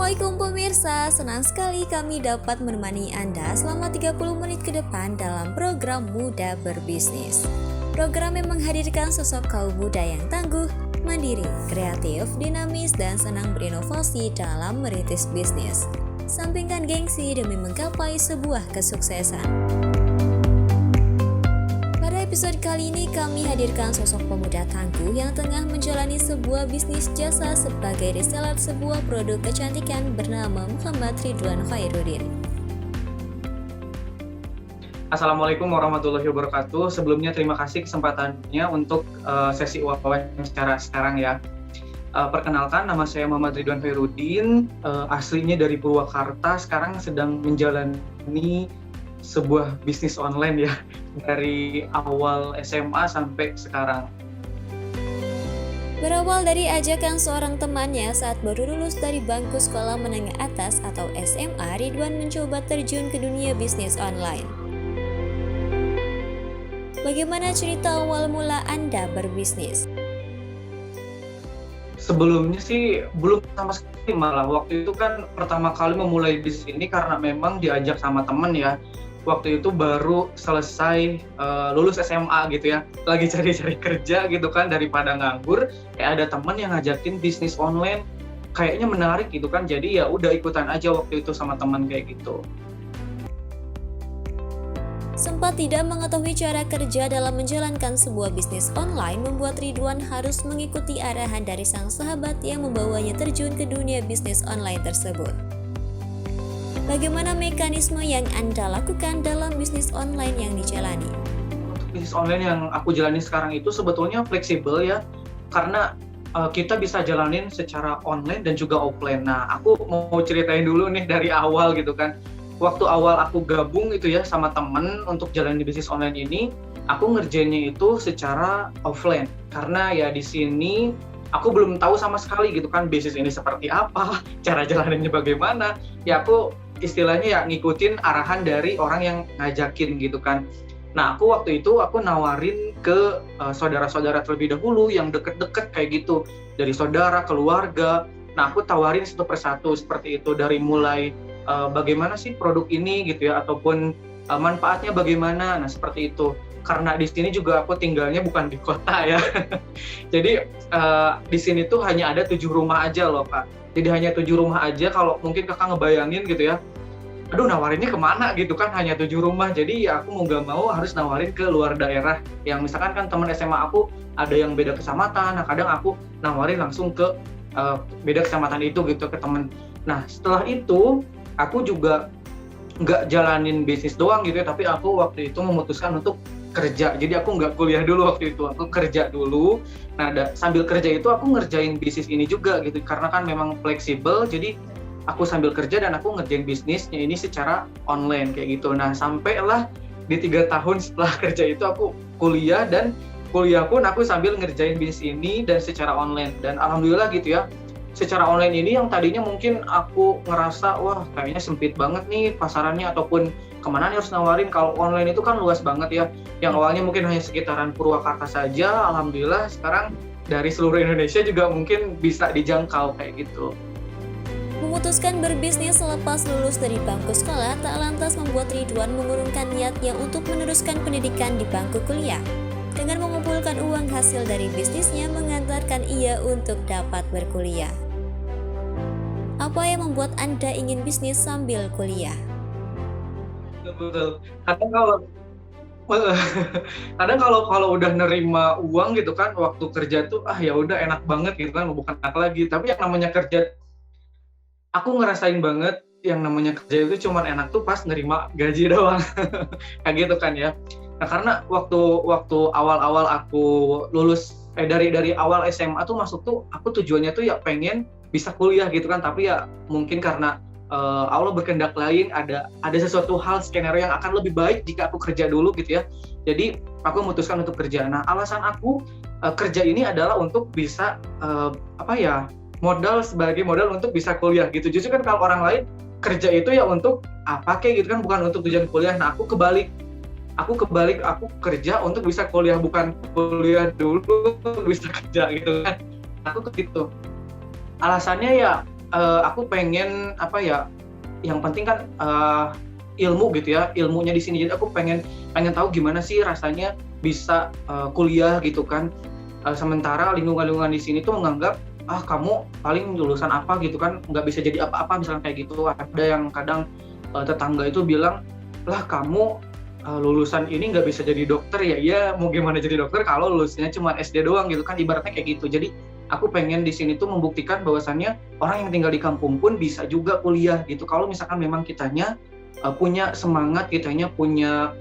Assalamualaikum pemirsa, senang sekali kami dapat menemani Anda selama 30 menit ke depan dalam program Muda Berbisnis. Program yang menghadirkan sosok kaum muda yang tangguh, mandiri, kreatif, dinamis, dan senang berinovasi dalam merintis bisnis. Sampingkan gengsi demi menggapai sebuah kesuksesan. Pada episode kali ini kami hadirkan sosok pemuda tangguh yang tengah menjalani sebuah bisnis jasa sebagai reseller sebuah produk kecantikan bernama Muhammad Ridwan Khairuddin. Assalamualaikum warahmatullahi wabarakatuh. Sebelumnya terima kasih kesempatannya untuk sesi wawancara sekarang ya. Perkenalkan, nama saya Muhammad Ridwan Khairuddin, aslinya dari Purwakarta, sekarang sedang menjalani sebuah bisnis online ya, dari awal SMA sampai sekarang. Berawal dari ajakan seorang temannya saat baru lulus dari bangku sekolah menengah atas atau SMA, Ridwan mencoba terjun ke dunia bisnis online. Bagaimana cerita awal mula Anda berbisnis? Sebelumnya sih belum sama sekali, malah waktu itu kan pertama kali memulai bisnis ini karena memang diajak sama temen ya. Waktu itu baru selesai lulus SMA gitu ya, lagi cari-cari kerja gitu kan, daripada nganggur, kayak ada temen yang ngajakin bisnis online, kayaknya menarik gitu kan, jadi ya udah ikutan aja waktu itu sama temen kayak gitu. Sempat tidak mengetahui cara kerja dalam menjalankan sebuah bisnis online membuat Ridwan harus mengikuti arahan dari sang sahabat yang membawanya terjun ke dunia bisnis online tersebut. Bagaimana mekanisme yang Anda lakukan dalam bisnis online yang dijalani? Untuk bisnis online yang aku jalani sekarang itu sebetulnya fleksibel ya, karena kita bisa jalanin secara online dan juga offline. Nah, aku mau ceritain dulu nih dari awal gitu kan. Waktu awal aku gabung itu ya sama temen untuk jalanin bisnis online ini, aku ngerjainnya itu secara offline. Karena ya di sini aku belum tahu sama sekali gitu kan bisnis ini seperti apa, cara jalaninnya bagaimana. Ya aku istilahnya ya ngikutin arahan dari orang yang ngajakin gitu kan. Nah, aku waktu itu aku nawarin ke saudara-saudara terlebih dahulu yang deket-deket kayak gitu, dari saudara, keluarga. Nah, aku tawarin satu persatu seperti itu, dari mulai bagaimana sih produk ini gitu ya, ataupun manfaatnya bagaimana. Nah, seperti itu. Karena di sini juga aku tinggalnya bukan di kota ya. Jadi di sini tuh hanya ada 7 rumah aja loh Kak. Jadi hanya 7 rumah aja, kalau mungkin kakak ngebayangin gitu ya, aduh nawarinnya kemana gitu kan, hanya 7 rumah. Jadi ya aku mau gak mau harus nawarin ke luar daerah, yang misalkan kan teman SMA aku ada yang beda kecamatan, nah kadang aku nawarin langsung ke beda kecamatan itu gitu ke temen. Nah setelah itu aku juga nggak jalanin bisnis doang gitu ya, tapi aku waktu itu memutuskan untuk kerja. Jadi aku nggak kuliah dulu waktu itu, aku kerja dulu. Nah sambil kerja itu aku ngerjain bisnis ini juga gitu, karena kan memang fleksibel. Jadi aku sambil kerja dan aku ngerjain bisnisnya ini secara online kayak gitu. Nah sampailah di 3 tahun setelah kerja itu aku kuliah, dan kuliah pun aku sambil ngerjain bisnis ini dan secara online. Dan alhamdulillah gitu ya, secara online ini yang tadinya mungkin aku ngerasa wah kayaknya sempit banget nih pasarannya, ataupun kemana nih harus nawarin. Kalau online itu kan luas banget ya, yang awalnya mungkin hanya sekitaran Purwakarta saja, alhamdulillah sekarang dari seluruh Indonesia juga mungkin bisa dijangkau kayak gitu. Memutuskan berbisnis selepas lulus dari bangku sekolah tak lantas membuat Ridwan mengurungkan niatnya untuk meneruskan pendidikan di bangku kuliah. Dengan mengumpulkan uang hasil dari bisnisnya mengantarkan ia untuk dapat berkuliah. Apa yang membuat Anda ingin bisnis sambil kuliah? Betul. Kadang kalau udah nerima uang gitu kan, waktu kerja tuh ya udah enak banget gitu kan, bukan enak lagi. Tapi yang namanya kerja, aku ngerasain banget yang namanya kerja itu cuman enak tuh pas nerima gaji doang. Kayak gitu kan ya. Nah, karena waktu awal-awal aku lulus dari awal SMA tuh masuk tuh, aku tujuannya tuh ya pengen bisa kuliah gitu kan, tapi ya mungkin karena Allah berkehendak lain, ada sesuatu hal skenario yang akan lebih baik jika aku kerja dulu gitu ya. Jadi aku memutuskan untuk kerja. Nah, alasan aku kerja ini adalah untuk bisa sebagai modal untuk bisa kuliah gitu. Justru kan kalau orang lain kerja itu ya untuk apa kayak gitu kan, bukan untuk tujuan kuliah. Nah, aku kebalik, aku kerja untuk bisa kuliah, bukan kuliah dulu bisa kerja gitu kan. Aku gitu. Alasannya ya aku pengen apa ya, yang penting kan ilmu gitu ya, ilmunya di sini. Jadi aku pengen tahu gimana sih rasanya bisa kuliah gitu kan. Sementara lingkungan di sini tuh menganggap kamu paling lulusan apa gitu kan, nggak bisa jadi apa-apa misalnya kayak gitu. Ada yang kadang tetangga itu bilang, lah kamu lulusan ini nggak bisa jadi dokter ya. Iya, mau gimana jadi dokter kalau lulusnya cuma SD doang gitu kan, ibaratnya kayak gitu. Jadi aku pengen di sini tuh membuktikan bahwasannya orang yang tinggal di kampung pun bisa juga kuliah gitu. Kalau misalkan memang kitanya punya semangat, kitanya punya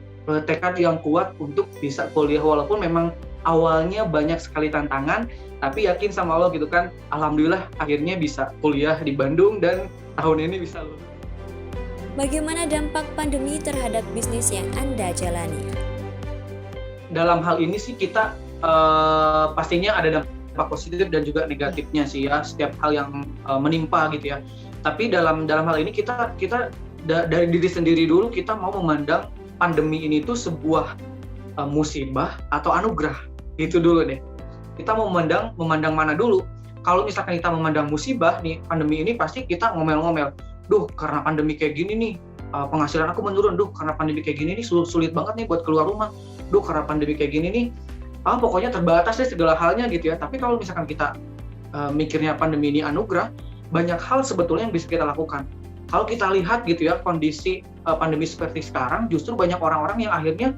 tekad yang kuat untuk bisa kuliah, walaupun memang awalnya banyak sekali tantangan, tapi yakin sama Allah gitu kan, alhamdulillah akhirnya bisa kuliah di Bandung dan tahun ini bisa lulus. Bagaimana dampak pandemi terhadap bisnis yang Anda jalani? Dalam hal ini sih kita pastinya ada dampak positif dan juga negatifnya sih ya, setiap hal yang menimpa gitu ya. Tapi dalam hal ini kita dari diri sendiri dulu, kita mau memandang pandemi ini tuh sebuah musibah atau anugerah, gitu dulu deh. Kita mau memandang mana dulu. Kalau misalkan kita memandang musibah nih, pandemi ini pasti kita ngomel-ngomel, duh karena pandemi kayak gini nih penghasilan aku menurun, duh karena pandemi kayak gini nih sulit banget nih buat keluar rumah, duh karena pandemi kayak gini nih pokoknya terbatas deh segala halnya gitu ya. Tapi kalau misalkan kita mikirnya pandemi ini anugerah, banyak hal sebetulnya yang bisa kita lakukan. Kalau kita lihat gitu ya, kondisi pandemi seperti sekarang, justru banyak orang-orang yang akhirnya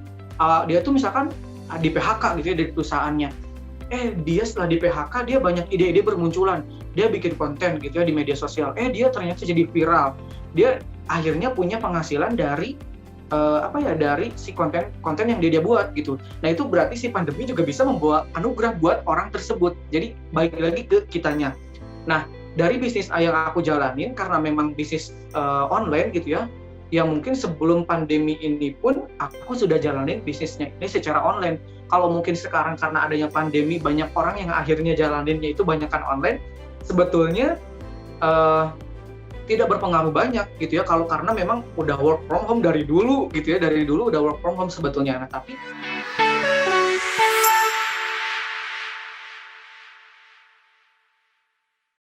dia tuh misalkan di PHK gitu ya dari perusahaannya. Dia setelah di PHK, dia banyak ide-ide bermunculan. Dia bikin konten gitu ya di media sosial. Dia ternyata jadi viral. Dia akhirnya punya penghasilan dari dari si konten yang dia buat gitu. Nah itu berarti si pandemi juga bisa membawa anugerah buat orang tersebut. Jadi balik lagi ke kitanya. Nah dari bisnis yang aku jalanin, karena memang bisnis online gitu ya, yang mungkin sebelum pandemi ini pun aku sudah jalanin bisnisnya ini secara online. Kalau mungkin sekarang karena adanya pandemi, banyak orang yang akhirnya jalaninnya itu banyakkan online, sebetulnya tidak berpengaruh banyak gitu ya, kalau karena memang udah work from home dari dulu gitu ya, dari dulu udah work from home sebetulnya. Nah tapi